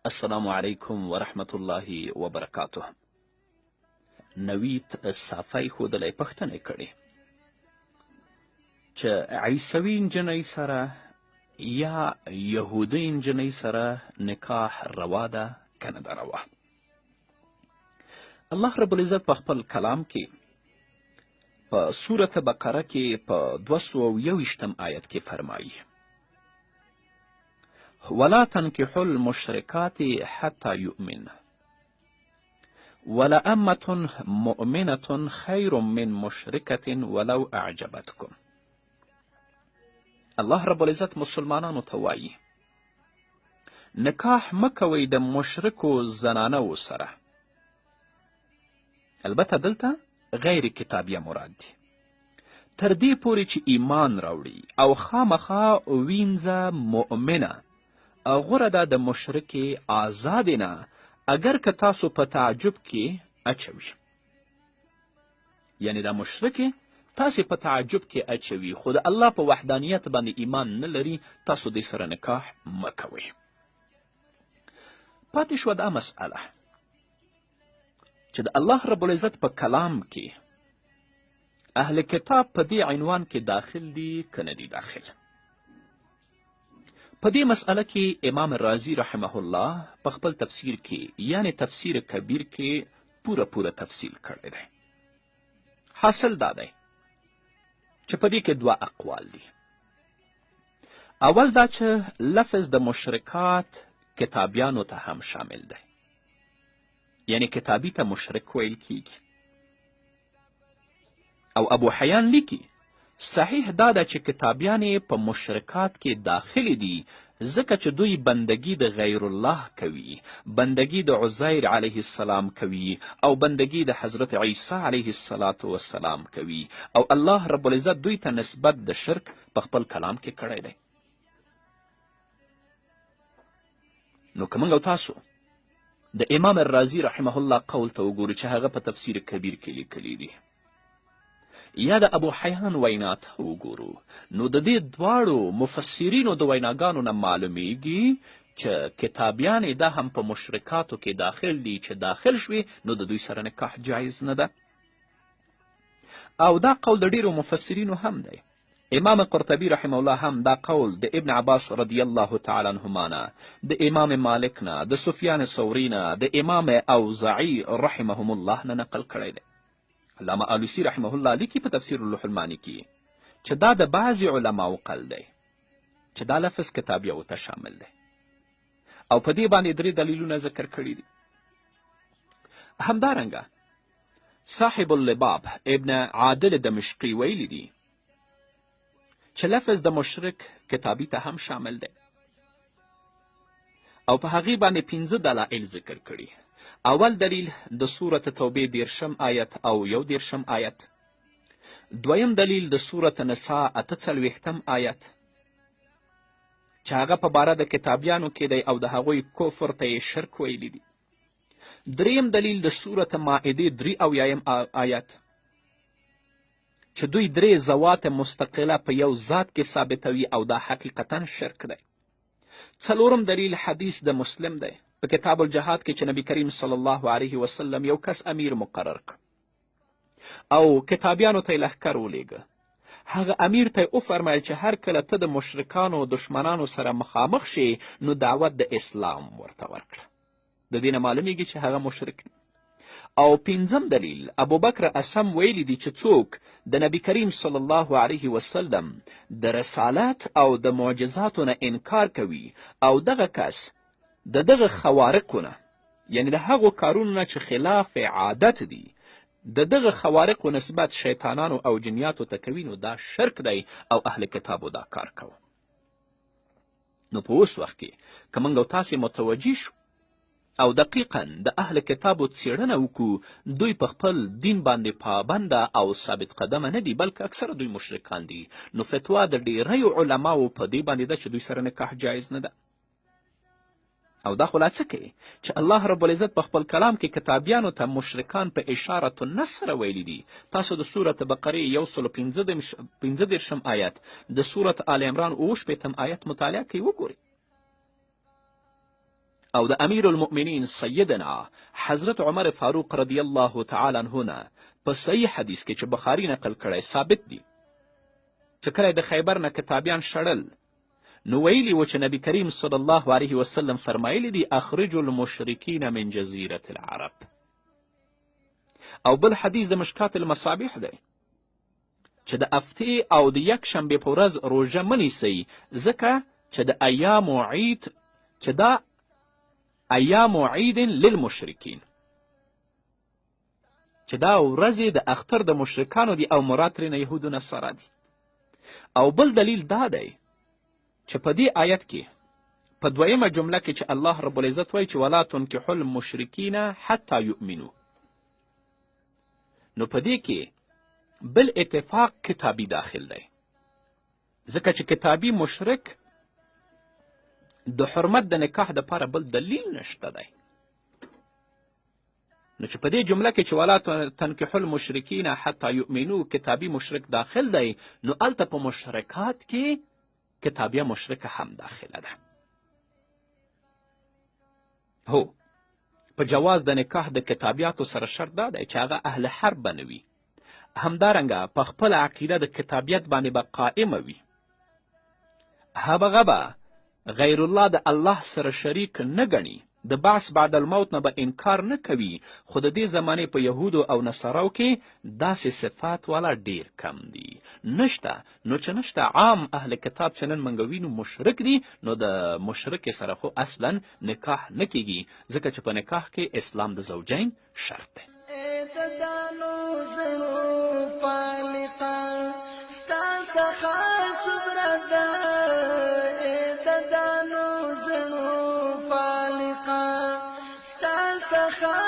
السلام علیکم ورحمت الله وبرکاته. نوید صافی ښودلی پوښتنې کړې چې عیسوي نجلۍ سره یا یهودي نجلۍ سره نکاح روا ده که نه ده روا. الله رب العزت په خپل کلام کې په سورة بقره کې په 221 آیت کې فرمایي: ولا تنكحوا المشركات حتى يؤمن ولأمة مؤمنة خير من مشركة ولو أعجبتكم. الله رب العزت مسلمانانو ته وایي نکاح مه کوئ د مشرکو زنانو سره، البته دلته غیر کتابیه مراد دي، تر دې پورې چې ایمان راوړي او خامخا وینځه مؤمنه غوره ده د مشرکې آزادې نه، اگر که تاسو په تعجب کې اچوي. یعنی دا مشرکې تاسې په تعجب کې اچوي خو د الله په وحدانیت باندې ایمان نه لري، تاسو دې سره نکاح مه کوئ. پاتې شوه دا مسئله چې د الله رب العزت په کلام کې اهل کتاب په دې عنوان کې داخل دي که نه دي داخل. په دې مسئله کې امام رازی رحمه الله په خپل تفسیر کې یعنی تفسیر کبیر کې پوره تفصیل کړی دی. حاصل دا دی چې په دې کې دوه اقوال دي. اول دا چې لفظ د مشرکات کتابیانو ته هم شامل دی، یعنی کتابی ته مشرک ویل کیږي. او ابو حیان لیکي صحیح دا ده چې کتابیانې په مشرکات کې داخلي دي ځکه چې دوی بندگی د غیر الله کوي، بندگی د عزیر علیه السلام کوي او بندگی د حضرت عیسی علیه السلام کوي، او الله رب العزت دوی ته نسبت د شرک په خپل کلام کې کړی دی. نو که موږ او تاسو د امام رازی رحمه الله قول ته وګورو چې هغه په تفسیر کبیر کې لیکلی دی یا د ابو حیان وینا ته وګورو، نو د دې دواړو مفسرینو د ویناګانو نه معلومیږي چې کتابیانې دا هم په مشرکاتو کې داخل دي، چې داخل شوي نو د دوی سره نکاح جایز نه ده. او دا قول د ډیرو مفسرینو هم دی. امام قرطبی رحمه الله هم دا قول د ابن عباس رضی الله تعالی عنهما نه، د امام مالک نه، د سفیان ثوری نه، د امام اوزاعی رحمهم الله نه نقل کړی دی. علامه آلوسی رحمه الله لیکي په تفسیر اللوح المانی کې چې دا د بعضې علماو قول دی چې دا لفظ کتابیو ته شامل دی، او په دې باندې 3 دلیلونه ذکر کړي دي. همدارنګه صاحب اللباب ابن عادل دمشقي ویلی دي چې لفظ د مشرک کتابی ته هم شامل دی، او په هغې باندې 15 دلایل ذکر کړي. اول دلیل د سورة توبې 10 آیت او 11 آیت، دویم دلیل د سورة نساء 48 آیت چې هغه په باره د کتابیانو کې دی او د هغوی کفر ته یې شرک ویلی دي. دریم دلیل د سورة مائده 83 آیت چې دوی 3 ذوات مستقله په یو ذات کې ثابتوي او دا حقیقتا شرک دی. څلورم دلیل حدیث د مسلم دی په کتاب الجهاد کې چې نبی کریم صلی الله علیه وسلم یو کس امیر مقرر کړ او کتابیانو ته یې لښکر ولیږه. هغه امیر ته یې وفرمیل چې هر کله ته د مشرکانو دشمنانو سره مخامخ شي نو دعوت د اسلام ورته ورکړه. د دې نه معلومیږي چې هغه مشرک دی. او 5م دلیل ابوبکر اسم ویلی دی چې څوک د نبی کریم صلی الله علیه وسلم د رسالت او د معجزاتو نه انکار کوي او دغه کس د دغه خوارقونه یعنی د هغو کارونو نه چې خلاف عادت دي د دغه خوارقو نسبت شیطانانو او جنیاتو ته کوي، نو دا شرک دی او اهل کتابو دا کار کوي. نو په اوس وخت کې که موږ او تاسې متوجه شو او دقیقا د اهل کتابو څیړنه وکړو، دوی په خپل دین باندې پابنده او ثابت قدمه نه دي، بلکې اکثره دوی مشرکان دي، نو فتوا د ډیریو علماو په دې باندې ده چې دوی سره نکاح جایز نه ده. او دا خو لا څه کوي چې الله رب العزت په خپل کلام کې کتابیانو ته مشرکان په اشارة النص سره ویلي دي. تاسو د سورة بقرې 115 آیت، د سورة آل عمران 68 آیت مطالعه کوي وګورئ. او د امیر المؤمنین سیدنا حضرت عمر فاروق رضی الله تعالی عنه نه په صحیح حدیث کې چې بخاري نقل کړی ثابت دی چې کله د خیبر نه کتابیان شړل نو ویلي و چې نبی کریم صلی الله علیه وسلم فرمایلی دی اخرجوا المشرکین من جزیرة العرب. او بل حدیث د مشکات المصابیح دی چې د هفتې او د یک شنبې په ورځ روژه مه نیسئ ځکه چې د ایامو عید چې دا ایامو عید للمشرکین چې دا ورځې د اختر د مشرکانو دي او مراد ترېنه یهودو نصارا دي. او بل دلیل دا دی چې په دې آیت کې په دویمه جمله کې چې الله رب العزت وایي چې ولا تنکحوا المشرکین حتی یؤمنوا، نو په دې کې بل اتفاق کتابي داخل دی ځکه چې کتابي مشرک د حرمت د نکاح دپاره بل دلیل نشته دی. نو چې په دې جمله کې چې ولا تنکحوا المشرکین حتی یؤمنوا کتابي مشرک داخل دی نو هلته په مشرکات کې کتابیه مشرکه هم داخله ده. هو په جواز د نکاح د کتابیاتو سره شرط دا دی چې هغه اهل حرب به نه وي، همدارنګه په خپله عقیده د کتابیت باندې به قائمه وي، هغه به غیر الله د الله سره شریک نه ګڼي، د بعث بعد الموت نه به انکار نه کوي. خو د دې زمانې په یهودو او نصاراو کې داسې صفات والا ډیر کم دي نشته. نو چې نشته عام اهل کتاب چې نن موږ وینو مشرک دي نو د مشرک سره خو اصلا نکاح نه کیږي ځکه چې په نکاح کې اسلام د زوجین شرط دی. سخا